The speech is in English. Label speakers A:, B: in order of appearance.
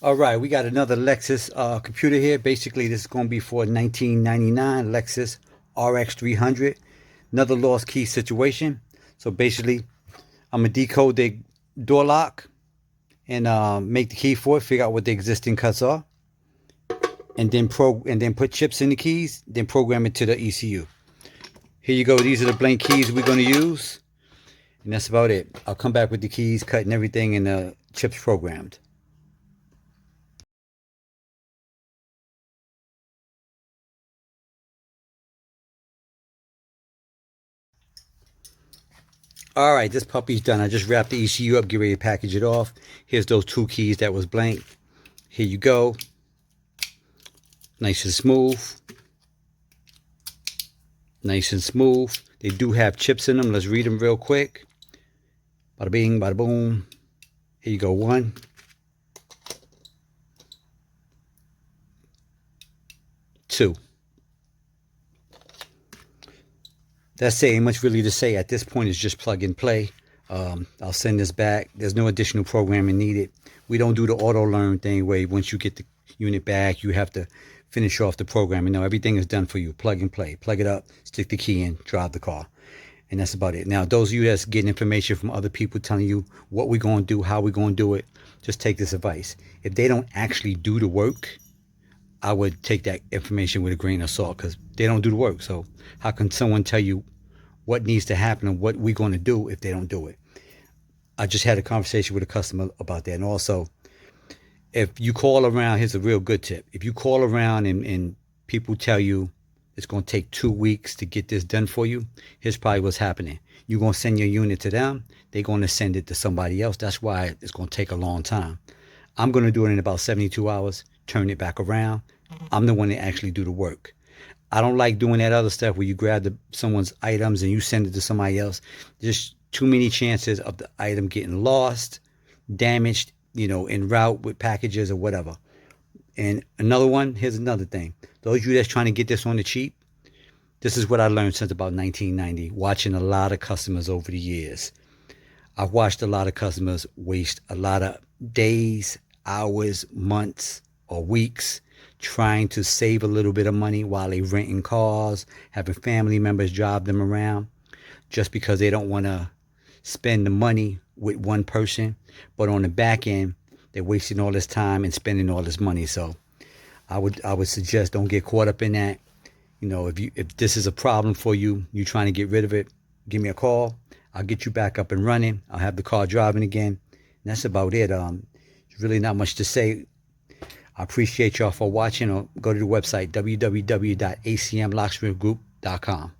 A: All right, we got another Lexus computer here. Basically, this is going to be for 1999 Lexus RX300. Another lost key situation. So basically, I'm going to decode the door lock and make the key for it, figure out what the existing cuts are, and then put chips in the keys, then program it to the ECU. Here you go. These are the blank keys we're going to use, and that's about it. I'll come back with the keys cut and everything and the chips programmed. All right, this puppy's done. I just wrapped the ECU up, get ready to package it off. Here's those two keys that was blank. Here you go. Nice and smooth. Nice and smooth. They do have chips in them. Let's read them real quick. Bada bing, bada boom. Here you go. 1, 2. That's it. Ain't much really to say at this point. It's just plug and play. I'll send this back. There's no additional programming needed. We don't do the auto learn thing where once you get the unit back, you have to finish off the programming. No, everything is done for you. Plug and play. Plug it up, stick the key in, drive the car. And that's about it. Now, those of you that's getting information from other people telling you what we're going to do, how we're going to do it, just take this advice. If they don't actually do the work, I would take that information with a grain of salt because they don't do the work. So how can someone tell you what needs to happen and what we're going to do if they don't do it? I just had a conversation with a customer about that. And also, if you call around, here's a real good tip. If you call around and people tell you it's going to take 2 weeks to get this done for you, here's probably what's happening. You're going to send your unit to them. They're going to send it to somebody else. That's why it's going to take a long time. I'm going to do it in about 72 hours, turn it back around. I'm the one that actually do the work. I don't like doing that other stuff where you grab someone's items and you send it to somebody else. There's too many chances of the item getting lost, damaged, en route with packages or whatever. And another one, here's another thing. Those of you that's trying to get this on the cheap, this is what I learned since about 1990, watching a lot of customers over the years. I've watched a lot of customers waste a lot of days, hours, months, or weeks trying to save a little bit of money while they renting cars, having family members drive them around, just because they don't want to spend the money with one person. But on the back end, they're wasting all this time and spending all this money. So I would suggest don't get caught up in that. If this is a problem for you, you're trying to get rid of it, give me a call. I'll get you back up and running. I'll have the car driving again. And that's about it. There's really not much to say. I appreciate y'all for watching, or go to the website www.acmlocksmithgroup.com.